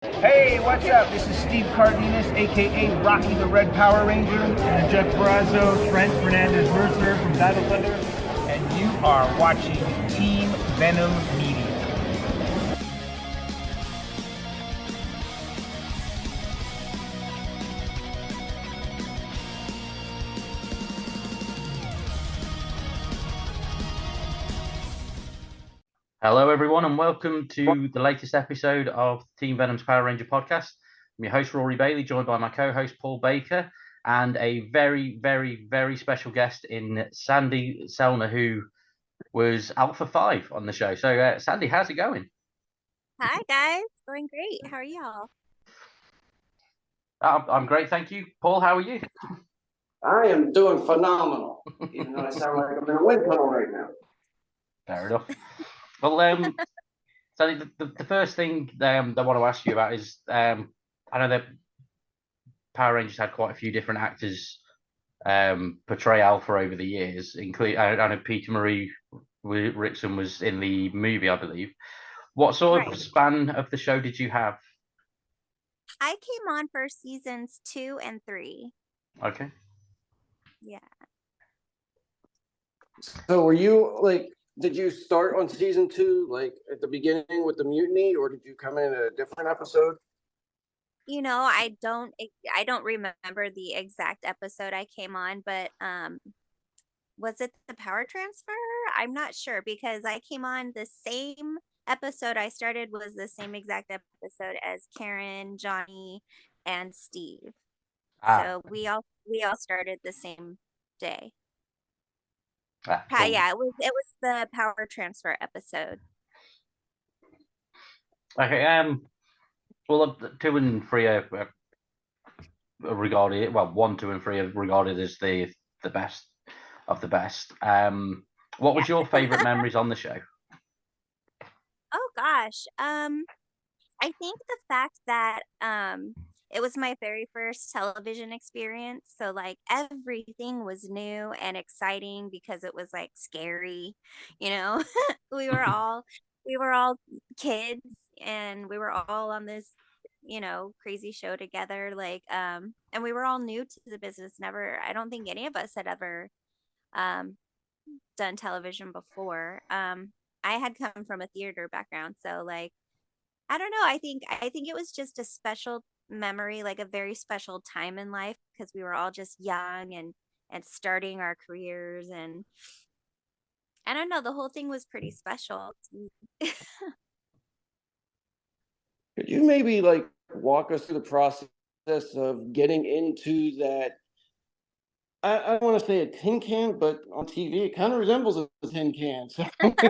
Hey, what's up? This is Steve Cardenas, aka Rocky the Red Power Ranger, And Jeff Barrazzo, Trent Fernandez-Mercer from Battle Thunder. and you are watching Team Venom Media. Hello, everyone, and welcome to the latest episode of Team Venom's Power Ranger podcast. I'm your host, Rory Bailey, joined by my co-host, Paul Baker, and a very, very, very special guest in Sandi Sellner, who was Alpha 5 on the show. So, Sandi, how's it going? Hi guys, going great. How are y'all? I'm great, thank you. Paul, how are you? I am doing phenomenal, even though I sound like I'm in a wind tunnel right now. Fair enough. Well, Sandi, the first thing I want to ask you about is I know that Power Rangers had quite a few different actors portray Alpha over the years, including I know Peter Marie Rickson was in the movie, I believe. What sort of span of the show did you have? I came on for seasons 2 and 3. Okay. Yeah. So were you did you start on season 2 like at the beginning with the mutiny, or did you come in at a different episode? You know, I don't remember the exact episode I came on, but was it the power transfer? I'm not sure because I came on the same episode I started was the same exact episode as Karen, Johnny, and Steve. So we all started the same day. Cool. Yeah, it was the power transfer episode. Okay. Well, 2 and 3 are regarded. Well, 1, 2, and 3 are regarded as the best of the best. What was your favorite memories on the show? Oh gosh. I think the fact that it was my very first television experience, so like everything was new and exciting because it was like scary, you know. we were all kids and we were all on this, you know, crazy show together and we were all new to the business. I don't think any of us had ever um done television before. I had come from a theater background, so like I don't know. I think it was just a special memory, like a very special time in life because we were all just young and starting our careers, and I don't know, the whole thing was pretty special. Could you maybe walk us through the process of getting into that? I don't want to say a tin can, but on TV it kind of resembles a tin can. So, what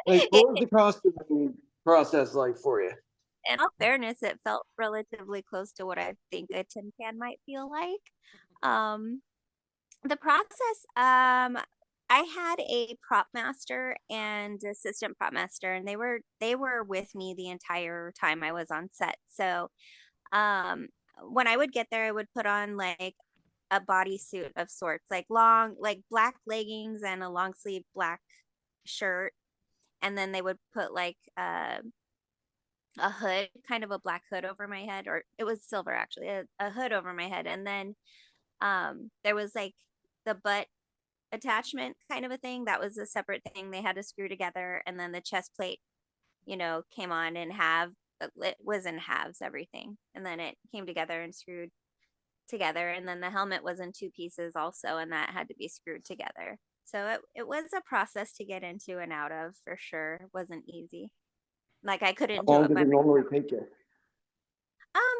was the costuming process like for you? In all fairness, it felt relatively close to what I think a tin can might feel like. Um, the process, I had a prop master and assistant prop master, and they were with me the entire time I was on set. So, when I would get there, I would put on like a bodysuit of sorts, like long, like black leggings and a long sleeve black shirt, and then they would put like a hood, kind of a black hood over my head, or it was silver actually, a hood over my head, and then there was like the butt attachment kind of a thing that was a separate thing they had to screw together, and then the chest plate, you know, came on in half. It was in halves, everything, and then it came together and screwed together, and then the helmet was in 2 pieces also, and that had to be screwed together. So it was a process to get into and out of, for sure. It wasn't easy. Like I couldn't How do long it did by it normally take you?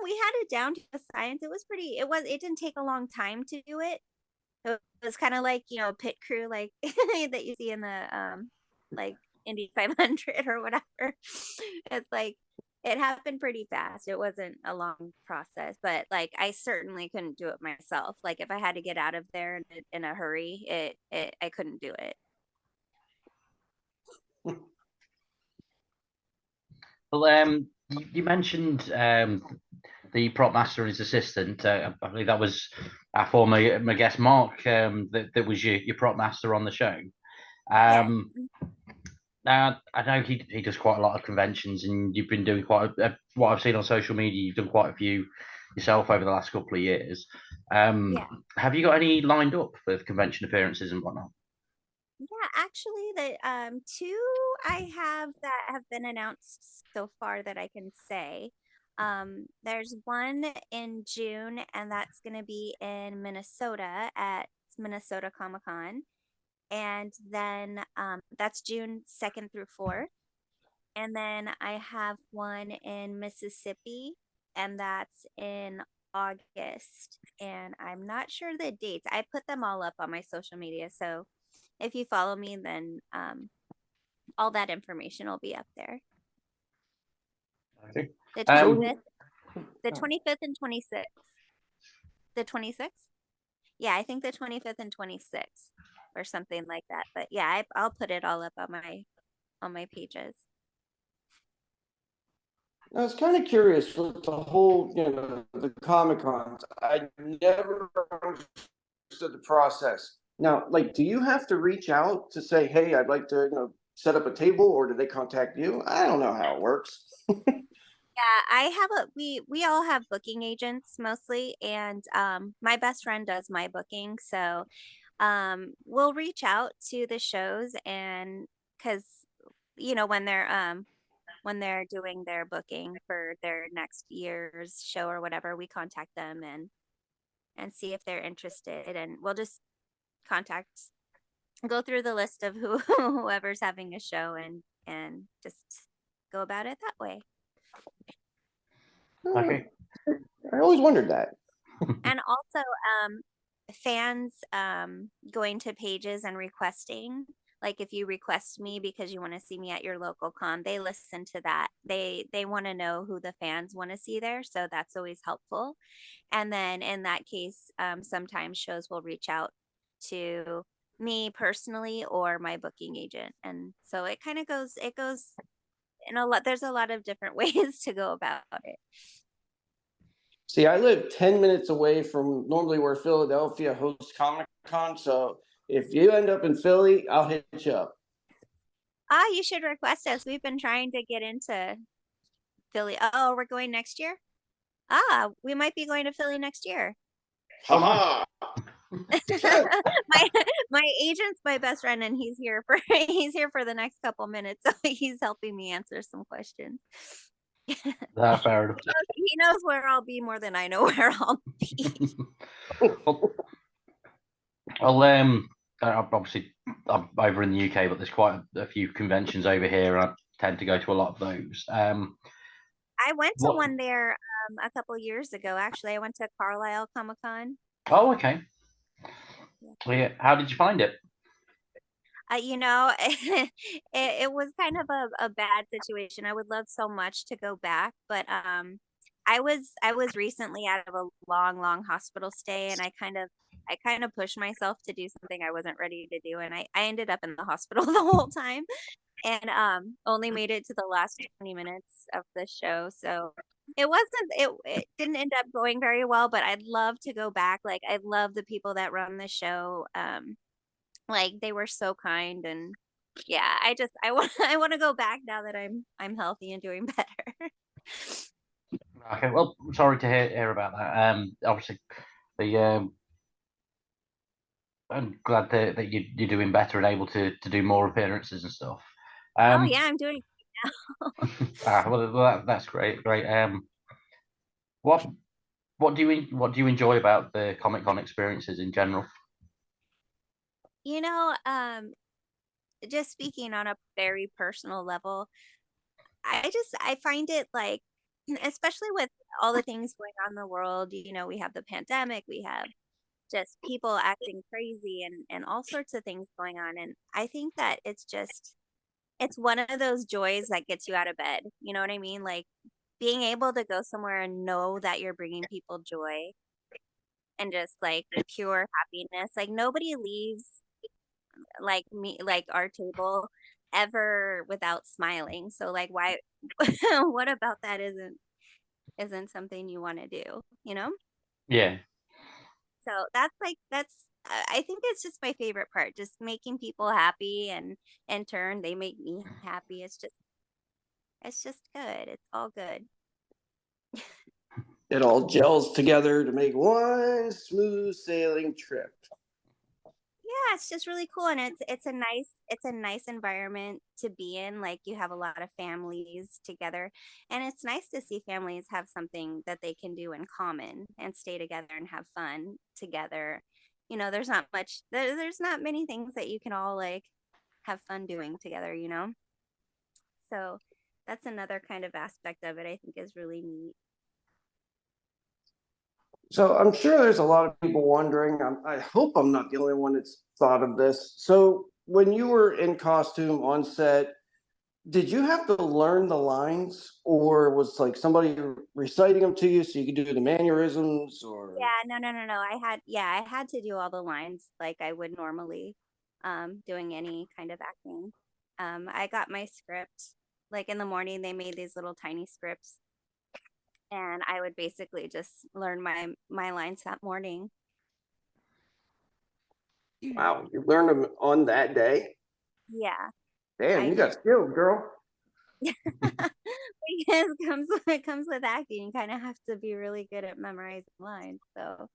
we had it down to a science. It didn't take a long time to do it. It was kind of like, you know, pit crew, like that you see in the like Indy 500 or whatever. It's like it happened pretty fast. It wasn't a long process, but like I certainly couldn't do it myself. Like if I had to get out of there in a hurry, I couldn't do it. Well, you mentioned the prop master and his assistant. I believe that was our former my guest Mark. That was your prop master on the show. Yes. Now, I know he does quite a lot of conventions, and you've been doing what I've seen on social media. You've done quite a few yourself over the last couple of years. Yeah. Have you got any lined up for convention appearances and whatnot? Yeah, actually, the two I have that have been announced so far that I can say. There's one in June, and that's going to be in Minnesota at Minnesota Comic Con, and then that's June 2nd through 4th. And then I have one in Mississippi, and that's in August. And I'm not sure the dates. I put them all up on my social media, so if you follow me, then all that information will be up there. Okay. The Um, 25th, the 25th and 26th. The 26th? Yeah, I think the 25th and 26th or something like that. But yeah, I'll put it all up on my pages. I was kind of curious with the whole, the Comic Cons. I never understood the process. Now, like, do you have to reach out to say, hey, I'd like to, set up a table, or do they contact you? I don't know how it works. Yeah, I have we all have booking agents mostly, and my best friend does my booking, so we'll reach out to the shows, and because when they're doing their booking for their next year's show or whatever, we contact them and see if they're interested, and we'll just contact go through the list of whoever's having a show and just go about it that way. okay. I always wondered that. And also fans going to pages and requesting, like if you request me because you want to see me at your local con, they listen to that. They want to know who the fans want to see there, so that's always helpful. And then in that case, sometimes shows will reach out to me personally or my booking agent, and so it kind of goes in a lot. There's a lot of different ways to go about it. See, I live 10 minutes away from normally where Philadelphia hosts Comic Con. So if you end up in Philly, I'll hit you up. You should request us. We've been trying to get into Philly. Oh, we're going next year? We might be going to Philly next year. Haha. my agent's my best friend, and he's here for the next couple minutes, so he's helping me answer some questions. Fair enough. He knows where I'll be more than I know where I'll be. Well, obviously I'm over in the UK, but there's quite a few conventions over here, and I tend to go to a lot of those. I went to one there a couple years ago. Actually, I went to Carlisle Comic Con. Oh, okay. Yeah. How did you find it? It was kind of a bad situation. I would love so much to go back, but I was recently out of a long hospital stay, and I kind of pushed myself to do something I wasn't ready to do, and I ended up in the hospital the whole time, and only made it to the last 20 minutes of the show. So it didn't end up going very well, but I'd love to go back. Like, I love the people that run the show. Like, they were so kind, and yeah, I want to go back now that I'm healthy and doing better. Okay, well, sorry to hear about that. Obviously, I'm glad that you're doing better and able to do more appearances and stuff. Oh yeah, I'm doing it now. Well, that's great. What do you enjoy about the Comic Con experiences in general? Just speaking on a very personal level, I find it like, especially with all the things going on in the world, we have the pandemic, we have just people acting crazy, and all sorts of things going on. And I think that it's one of those joys that gets you out of bed. You know what I mean? Like, being able to go somewhere and know that you're bringing people joy and just like pure happiness. Like, nobody leaves like me, like our table, ever without smiling. So like, why what about that isn't something you want to do? Yeah. So that's I think it's just my favorite part, just making people happy, and in turn they make me happy. It's just good. It's all good. It all gels together to make one smooth sailing trip. Yeah, it's just really cool, and it's a nice environment to be in. Like, you have a lot of families together, and it's nice to see families have something that they can do in common and stay together and have fun together. There's not much there's not many things that you can all like have fun doing together, So that's another kind of aspect of it I think is really neat. So I'm sure there's a lot of people wondering. I hope I'm not the only one that's thought of this. So when you were in costume on set, did you have to learn the lines, or was like somebody reciting them to you so you could do the mannerisms? Or Yeah, no. I had to do all the lines like I would normally, doing any kind of acting. I got my script like in the morning. They made these little tiny scripts, and I would basically just learn my lines that morning. wow, you learned them on that day? Yeah, Damn, I you did. got skills, girl. Because it comes with acting. You kind of have to be really good at memorizing lines. So,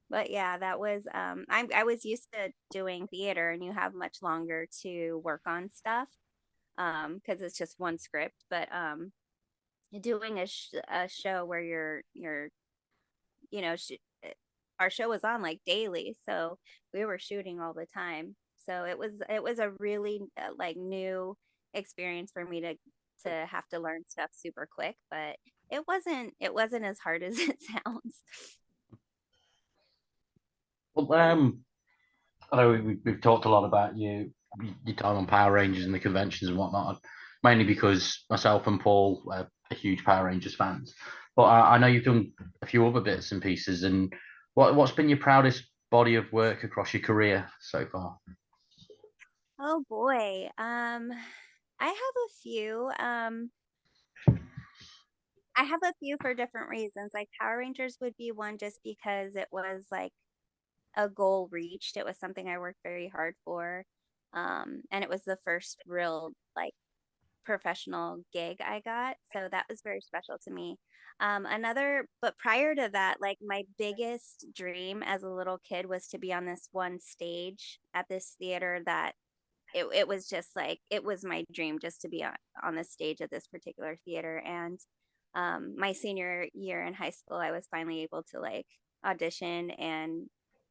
but yeah, that was I was used to doing theater, and you have much longer to work on stuff because it's just one script. But doing a show where you're you know sh- our show was on like daily, so we were shooting all the time. So it was a really like new experience for me to have to learn stuff super quick, but it wasn't as hard as it sounds. Well, I know we've talked a lot about your time on Power Rangers and the conventions and whatnot, mainly because myself and Paul are huge Power Rangers fans. But I know you've done a few other bits and pieces. And what's been your proudest body of work across your career so far? Oh boy. I have a few. I have a few for different reasons. Like Power Rangers would be one just because it was like a goal reached. It was something I worked very hard for. And it was the first real like professional gig I got. So that was very special to me. But prior to that, like my biggest dream as a little kid was to be on this one stage at this theater that it was just like, it was my dream just to be on the stage at this particular theater. And my senior year in high school, I was finally able to like audition and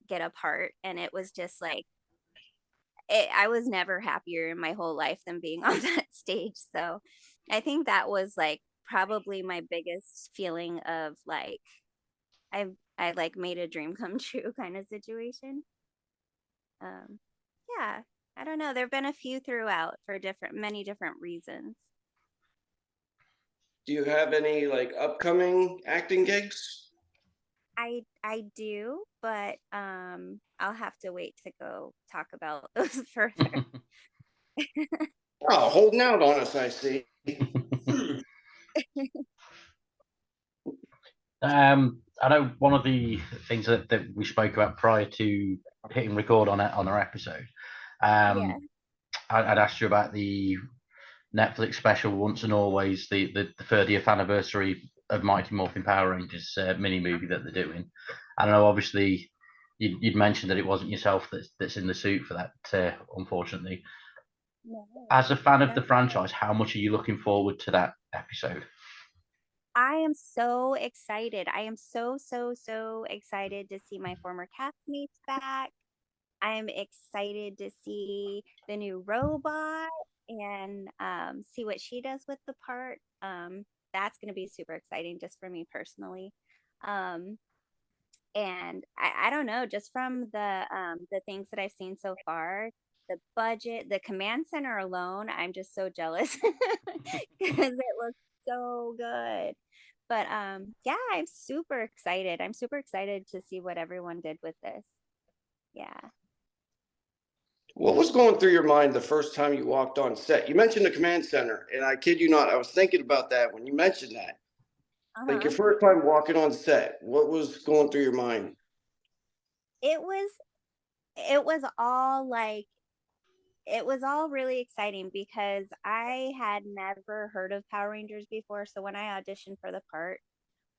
get a part. And it was just like, I was never happier in my whole life than being on that stage. So I think that was like probably my biggest feeling of like I I like made a dream come true kind of situation. Um, yeah, I don't know. There've been a few throughout for many different reasons. Do you have any like upcoming acting gigs? I do, but I'll have to wait to go talk about those further. Oh, holding out on us, I see. I know one of the things that we spoke about prior to hitting record on our episode. Yeah. I'd asked you about the Netflix special Once and Always, the 30th anniversary of Mighty Morphin Power Rangers mini movie that they're doing. I know, obviously, you'd mentioned that it wasn't yourself that's in the suit for that, unfortunately. No, As a fan of the that's franchise, how much are you looking forward to that episode? I am so excited. I am so excited to see my former castmates back. I'm excited to see the new robot and see what she does with the part. That's going to be super exciting just for me personally. Um, and I don't know, just from the things that I've seen so far, the budget, the command center alone, I'm just so jealous because it looks so good. But yeah, I'm super excited. I'm super excited to see what everyone did with this. Yeah. What was going through your mind the first time you walked on set? You mentioned the command center, and I kid you not, I was thinking about that when you mentioned that. Like your Uh-huh. first time walking on set, what was going through your mind? It was it was all like, it was all really exciting because I had never heard of Power Rangers before. So when I auditioned for the part,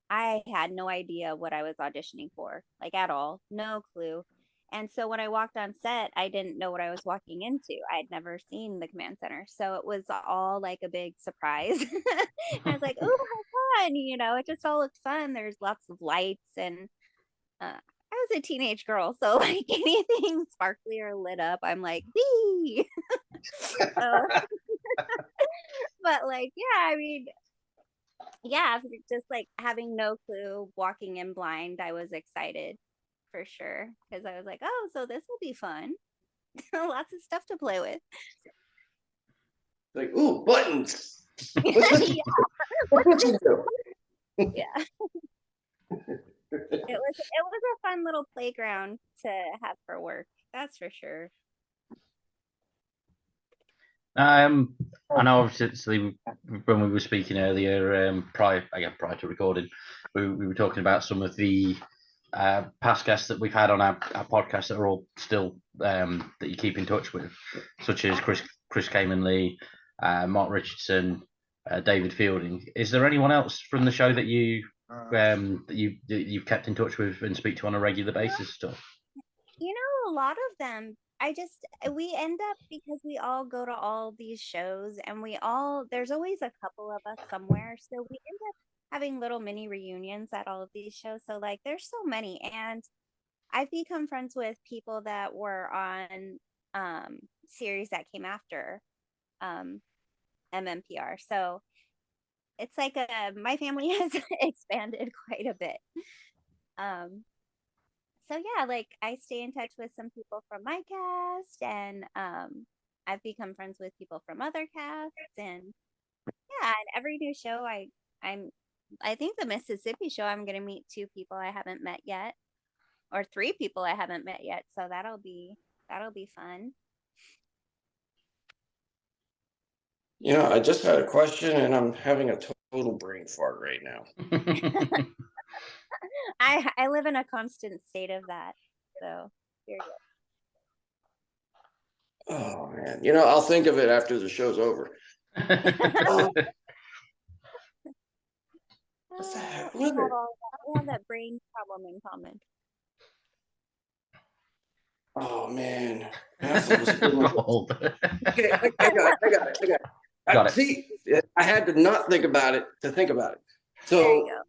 I had no idea what I was auditioning for, like at all, no clue. And so when I walked on set, I didn't know what I was walking into. I had never seen the command center. So it was all like a big surprise. I was like, oh, how fun. It just all looked fun. There's lots of lights and I was a teenage girl. So like anything sparkly or lit up, I'm like, wee. So, but like, yeah, I mean, yeah, just like having no clue, walking in blind, I was excited for sure because I was like, oh, so this will be fun. Lots of stuff to play with. Like, ooh, buttons. Yeah, What's this? What's this you do? yeah. It was a fun little playground to have for work. That's for sure. I know obviously when we were speaking earlier, prior to recording, we were talking about some of the past guests that we've had on our podcast that are all still that you keep in touch with, such as Chris Kamen Lee, Mark Richardson, David Fielding. Is there anyone else from the show that you've kept in touch with and speak to on a regular basis still? A lot of them, we end up, because we all go to all these shows and there's always a couple of us somewhere. So we end up having little mini reunions at all of these shows. So like there's so many. And I've become friends with people that were on series that came after MMPR. So it's like my family has expanded quite a bit. So yeah, like I stay in touch with some people from my cast, and I've become friends with people from other casts, and yeah, and every new show I think the Mississippi show I'm gonna meet 2 people I haven't met yet, or 3 people I haven't met yet, so that'll be fun. I just had a question and I'm having a total brain fart right now. I live in a constant state of that, so here you go. Oh man, I'll think of it after the show's over. What's that? We have that brain problem in common. Oh man, okay, I got it. Got it. See, I had to not think about it to think about it. There So you go.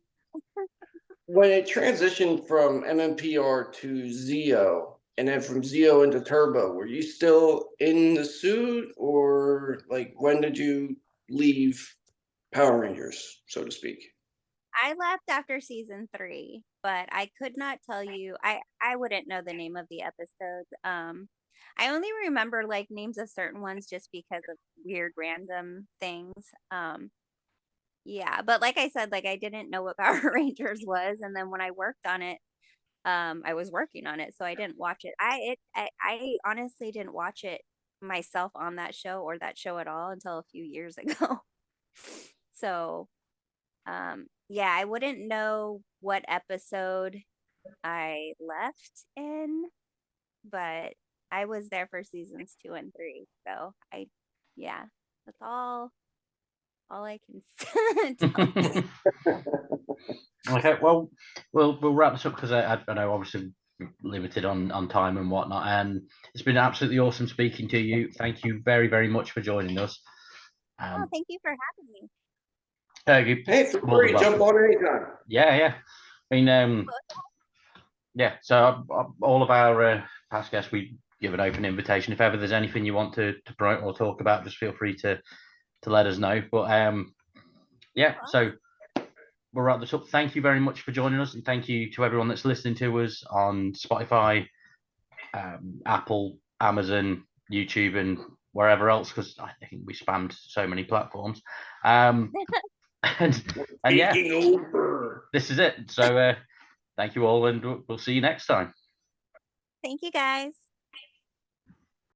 when it transitioned from MMPR to Zeo, and then from Zeo into Turbo, were you still in the suit, or like when did you leave Power Rangers, so to speak? I left after season 3, but I could not tell you. I wouldn't know the name of the episodes. I only remember like names of certain ones just because of weird random things. Yeah, but like I said, like I didn't know what Power Rangers was, and then when I worked on it, I was working on it, so I didn't watch it. I honestly didn't watch it myself on that show or that show at all until a few years ago. So yeah, I wouldn't know what episode I left in, but I was there for seasons 2 and 3. So yeah, that's all I can tell. Okay, well, we'll wrap this up because I know obviously we're limited on time and whatnot, and it's been absolutely awesome speaking to you. Thank you very, very much for joining us. Thank you for having me. Hey, feel free to jump on anytime. Yeah. I mean, yeah. So all of our past guests, we give an open invitation. If ever there's anything you want to promote or talk about, just feel free to let us know. But yeah, so we'll wrap this up. Thank you very much for joining us, and thank you to everyone that's listening to us on Spotify, Apple, Amazon, YouTube, and wherever else, because I think we spammed so many platforms. And yeah, this is it. So thank you all, and we'll see you next time. Thank you, guys.